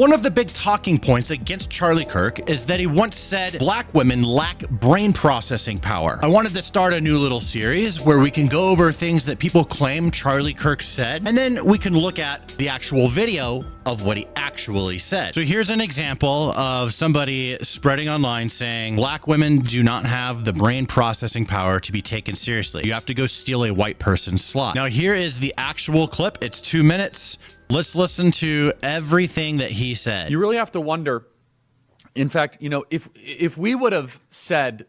One of the big talking points against Charlie Kirk is that he once said black women lack brain processing power. I wanted to start a new little series where we can go over things that people claim Charlie Kirk said, and then we can look at the actual video of what he actually said. So here's an example of somebody spreading online saying black women do not have the brain processing power to be taken seriously. You have to go steal a white person's slot. Now here is the actual clip. It's 2 minutes. Let's listen to everything that he said. You really have to wonder, in fact, you know, if we would have said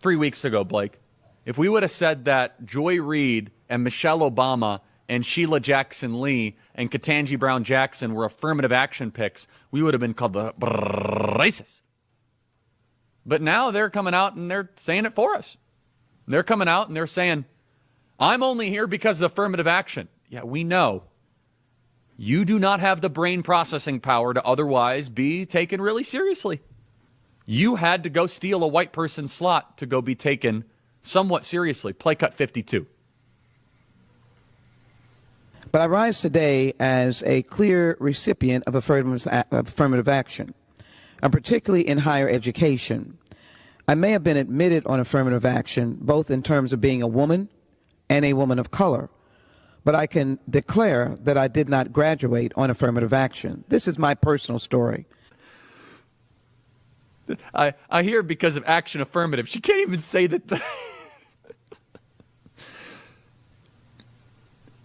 3 weeks ago, Blake, if we would have said that Joy Reid and Michelle Obama and Sheila Jackson Lee and Ketanji Brown Jackson were affirmative action picks, we would have been called the racist. But now they're coming out and they're saying it for us. They're coming out and they're saying, I'm only here because of affirmative action. Yeah, we know. You do not have the brain processing power to otherwise be taken really seriously. You had to go steal a white person's slot to go be taken somewhat seriously. Play cut 52. But I rise today as a clear recipient of affirmative action, and particularly in higher education. I may have been admitted on affirmative action, both in terms of being a woman and a woman of color. But I can declare that I did not graduate on affirmative action. This is my personal story. I hear because of action affirmative. She can't even say that.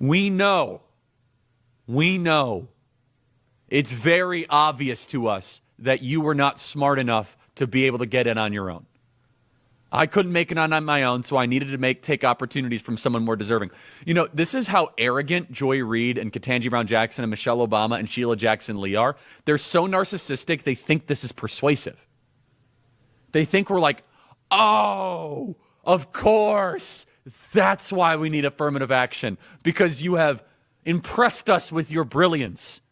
We know. It's very obvious to us that you were not smart enough to be able to get in on your own. I couldn't make it on my own, so I needed to take opportunities from someone more deserving. You know, this is how arrogant Joy Reid and Ketanji Brown Jackson and Michelle Obama and Sheila Jackson Lee are. They're so narcissistic, they think this is persuasive. They think we're like, oh, of course, that's why we need affirmative action, because you have impressed us with your brilliance.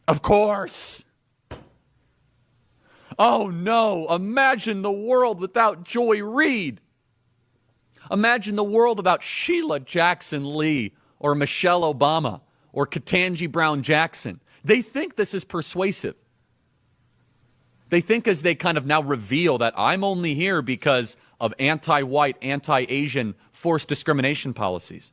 Of course. Oh no, imagine the world without Joy Reid. Imagine the world without Sheila Jackson Lee or Michelle Obama or Ketanji Brown Jackson. They think this is persuasive. They think as they kind of now reveal that I'm only here because of anti-white, anti-Asian forced discrimination policies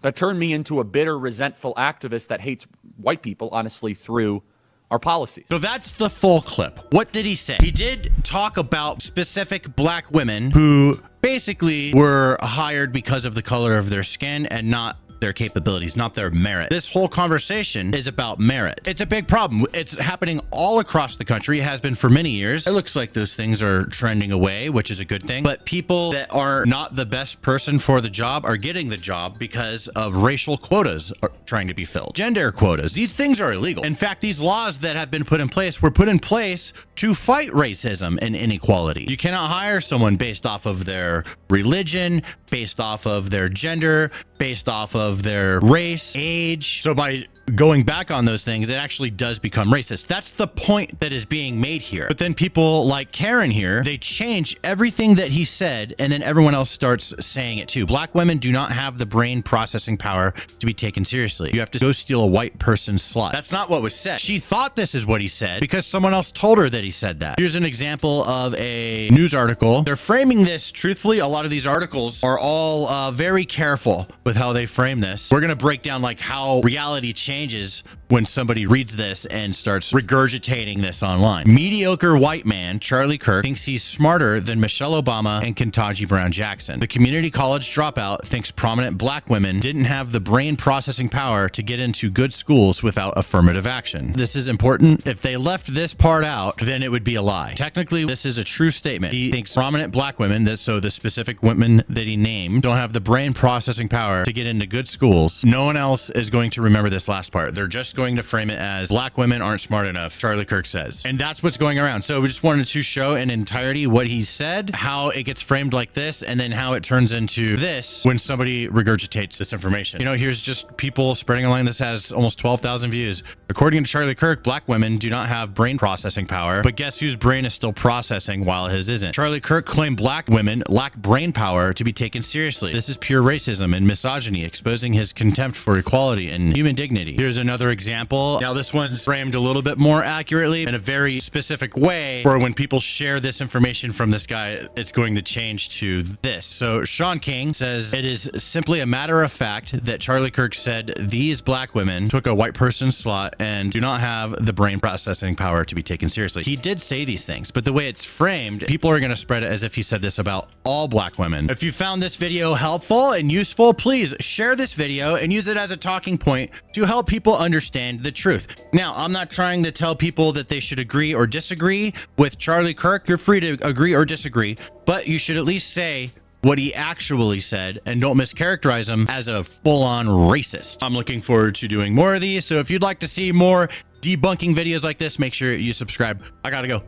that turned me into a bitter, resentful activist that hates white people, honestly, through our policies. So that's the full clip. What did he say? He did talk about specific black women who basically were hired because of the color of their skin and not their capabilities, not their merit. This whole conversation is about merit. It's a big problem. It's happening all across the country. It has been for many years. It looks like those things are trending away, which is a good thing. But people that are not the best person for the job are getting the job because of racial quotas are trying to be filled. Gender quotas. These things are illegal. In fact, these laws that have been put in place were put in place to fight racism and inequality. You cannot hire someone based off of their religion, based off of their gender, based off of their race, age. So by going back on those things, it actually does become racist. That's the point that is being made here. But then people like Karen here, they change everything that he said, and then everyone else starts saying it too. Black women do not have the brain processing power to be taken seriously. You have to go steal a white person's slot. That's not what was said. She thought this is what he said because someone else told her that he said that. Here's an example of a news article. They're framing this truthfully. A lot of these articles are all very careful with how they frame this. We're going to break down like how reality changes when somebody reads this and starts regurgitating this online. Mediocre white man Charlie Kirk thinks he's smarter than Michelle Obama and Ketanji Brown Jackson. The community college dropout thinks prominent black women didn't have the brain processing power to get into good schools without affirmative action. This is important. If they left this part out, then it would be a lie. Technically, this is a true statement. He thinks prominent black women, so the specific women that he named, don't have the brain processing power to get into good schools. No one else is going to remember this last part. They're just going going to frame it as black women aren't smart enough, Charlie Kirk says. And that's what's going around. So we just wanted to show in entirety what he said, how it gets framed like this, and then how it turns into this when somebody regurgitates this information. You know, here's just people spreading online. This has almost 12,000 views. According to Charlie Kirk, black women do not have brain processing power, but guess whose brain is still processing while his isn't? Charlie Kirk claimed black women lack brain power to be taken seriously. This is pure racism and misogyny, exposing his contempt for equality and human dignity. Here's another example. Now this one's framed a little bit more accurately in a very specific way, where when people share this information from this guy, it's going to change to this. So Sean King says, it is simply a matter of fact that Charlie Kirk said these black women took a white person's slot and do not have the brain processing power to be taken seriously. He did say these things, but the way it's framed, people are going to spread it as if he said this about all black women. If you found this video helpful and useful, please share this video and use it as a talking point to help people understand the truth. Now, I'm not trying to tell people that they should agree or disagree with Charlie Kirk. You're free to agree or disagree, but you should at least say what he actually said and don't mischaracterize him as a full-on racist. I'm looking forward to doing more of these. So if you'd like to see more debunking videos like this, make sure you subscribe. I gotta go.